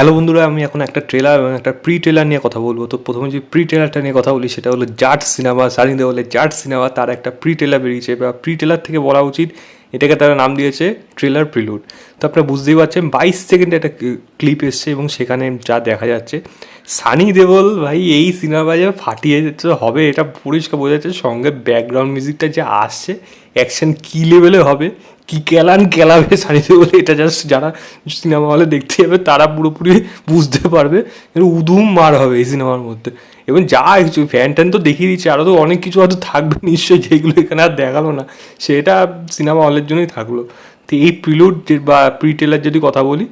Hello বন্ধুরা, আমি এখন একটা ট্রেলার এবং একটা প্রি ট্রেলার নিয়ে কথা বলবো। তো প্রথমে যে প্রি ট্রেলারটা নিয়ে কথা বলি সেটা হলো জাট সিনেমা, সানি দেওয়ালের জাট সিনেমা। তার একটা প্রি ট্রেলার বেরিয়েছে, বা প্রি ট্রেলার থেকে বলা উচিত, এটাকে তারা নাম দিয়েছে ট্রেলার প্রিলুড। তো আপনারা বুঝতেই পারছেন 22 সেকেন্ডে একটা ক্লিপ এসছে এবং সেখানে যা দেখা যাচ্ছে, সানি দেওল ভাই এই সিনেমা যে ফাটিয়ে যাচ্ছে হবে এটা পরিষ্কার বোঝা যাচ্ছে। সঙ্গে ব্যাকগ্রাউন্ড মিউজিকটা যে আসছে, অ্যাকশন কী লেভেলে হবে, কি কেলাবে সানি দেওল, এটা জাস্ট যারা সিনেমা হলে দেখতে যাবে তারা পুরোপুরি বুঝতে পারবে। উধুম মার হবে এই সিনেমার মধ্যে। এবং যা কিছু ফ্যান ট্যান তো দেখিয়ে দিচ্ছে, আরও তো অনেক কিছু হয়তো থাকবে নিশ্চয়ই, যেগুলো এখানে আর দেখালো না, সেটা সিনেমা হলের জন্যই থাকলো। তো এই প্রিলুড বা প্রি ট্রেলার যদি কথা বলি,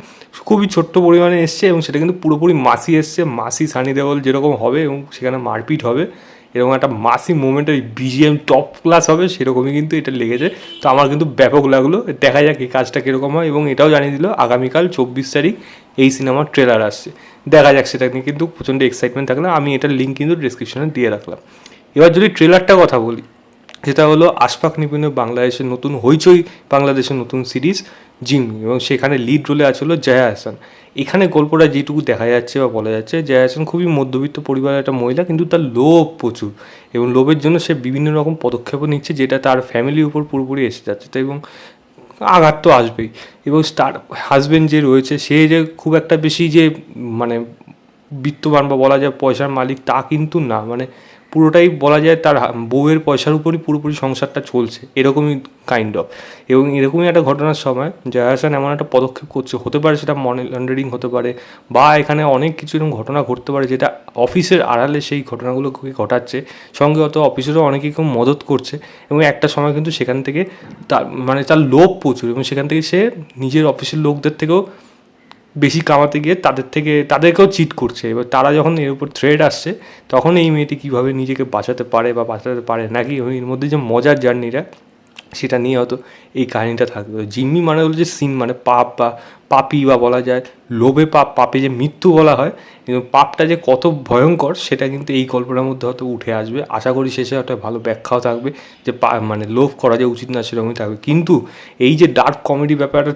খুবই ছোট্ট পরিমাণে এসছে এবং সেটা কিন্তু পুরোপুরি মাসি এসছে। মাসি সানি দেওল যেরকম হবে এবং সেখানে মারপিট হবে, এরকম একটা মাসি মোমেন্টের বিজিএম টপ ক্লাস হবে, সেরকমই কিন্তু এটা লেগেছে। তো আমার কিন্তু ব্যাপক লাগলো। দেখা যাক এই কাজটা কীরকম হয়। এবং এটাও জানিয়ে দিল আগামীকাল 24 তারিখ এই সিনেমার ট্রেলার আসছে। দেখা যাক, সেটা নিয়ে কিন্তু প্রচণ্ড এক্সাইটমেন্ট থাকলে আমি এটার লিঙ্ক কিন্তু ডিসক্রিপশনে দিয়ে রাখলাম। এবার যদি ট্রেলারটা কথা বলি, যেটা হলো আশফাক নিপুণের বাংলাদেশের নতুন হইচই বাংলাদেশের নতুন সিরিজ জিম্মি, এবং সেখানে লিড রোলে আছে হলো জয়া আহসান। এখানে গল্পটা যেটুকু দেখা যাচ্ছে বা বলা যাচ্ছে, জয়া আহসান খুবই মধ্যবিত্ত পরিবারের একটা মহিলা, কিন্তু তার লোভ প্রচুর, এবং লোভের জন্য সে বিভিন্ন রকম পদক্ষেপও নিচ্ছে, যেটা তার ফ্যামিলির উপর পুরোপুরি এসে যাচ্ছে। তো এবং আঘাত তো আসবেই। এবং তার হাজব্যান্ড যে রয়েছে, সে যে খুব একটা বেশি যে মানে বিত্তবান বা বলা যায় পয়সার মালিক, তা কিন্তু না। মানে পুরোটাই বলা যায় তার বউয়ের পয়সার উপরই পুরোপুরি সংসারটা চলছে, এরকমই কাইন্ড অফ। এবং এরকমই একটা ঘটনার সময় জয়া আহসান এমন একটা পদক্ষেপ করছে, হতে পারে সেটা মানি লন্ডারিং হতে পারে, বা এখানে অনেক কিছু এরকম ঘটনা ঘটতে পারে যেটা অফিসের আড়ালে সেই ঘটনাগুলোকে ঘটাচ্ছে। সঙ্গে অত অফিসেরও অনেকেই কেউ মদত করছে, এবং একটা সময় কিন্তু সেখান থেকে তার লোভ প্রচুর, এবং সেখান থেকে সে নিজের অফিসের লোকদের থেকেও বেশি কামাতে গিয়ে তাদেরকেও চিট করছে। এবার তারা যখন এর উপর থ্রেড আসছে, তখন এই মেয়েটি কীভাবে নিজেকে বাঁচাতে পারে বা বাঁচাতে পারে নাকি, এর মধ্যে যে মজার জার্নিটা, সেটা নিয়ে হয়তো এই কাহিনিটা থাকবে। জিম্মি মানে হলো যে সিন, মানে পাপ বা পাপি, বা বলা যায় লোভে পাপে যে মৃত্যু বলা হয়, কিন্তু পাপটা যে কত ভয়ঙ্কর সেটা কিন্তু এই গল্পটার মধ্যে হয়তো উঠে আসবে। আশা করি শেষে একটা ভালো ব্যাখ্যাও থাকবে যে মানে লোভ করা যে উচিত না, সেরকমই থাকবে। কিন্তু এই যে ডার্ক কমেডি ব্যাপারটা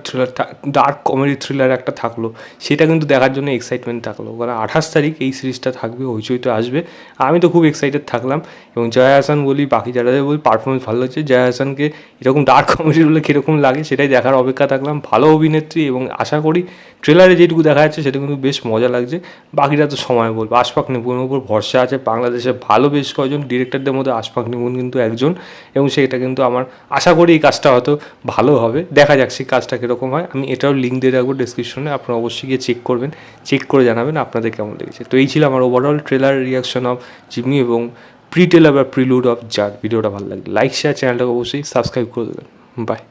ডার্ক কমেডি থ্রিলার একটা থাকলো, সেটা কিন্তু দেখার জন্য এক্সাইটমেন্ট থাকলো। কারণ 28 তারিখ এই সিরিজটা থাকবে, হইচইতে আসবে। আমি তো খুব এক্সাইটেড থাকলাম। এবং জয়া আহসান বলি, বাকি যারা বলি, পারফরমেন্স ভালো হচ্ছে। জয়া আহসানকে এরকম ডার্ক কমেডিগুলো কীরকম লাগে সেটাই দেখার অপেক্ষা থাকলাম। ভালো অভিনেত্রী, এবং আশা করি ট্রেলারে যেটুকু দেখা যাচ্ছে সেটা কিন্তু বেশ মজা লাগছে। বাকিটা তো সময় বলবো। আশফাক নিপুণের উপর ভরসা আছে। বাংলাদেশে ভালো বেশ কয়েকজন ডিরেক্টরদের মধ্যে আশফাক নিপুণ কিন্তু একজন, এবং সেটা কিন্তু আমার আশা করি এই কাজটা হয়তো ভালো হবে। দেখা যাক সেই কাজটা কীরকম হয়। আমি এটাও লিঙ্ক দিয়ে রাখবো ডিসক্রিপশনে, আপনারা অবশ্যই গিয়ে চেক করবেন, চেক করে জানাবেন আপনাদের কেমন লেগেছে। তো এই ছিল আমার ওভারঅল ট্রেলার রিয়াকশন অফ জিম্মি এবং প্রি ট্রেলার বা প্রিলুড অফ জাট। ভিডিওটা ভালো লাগলে লাইক, শেয়ার, চ্যানেলটাকে অবশ্যই সাবস্ক্রাইব করে দেবেন। বাই।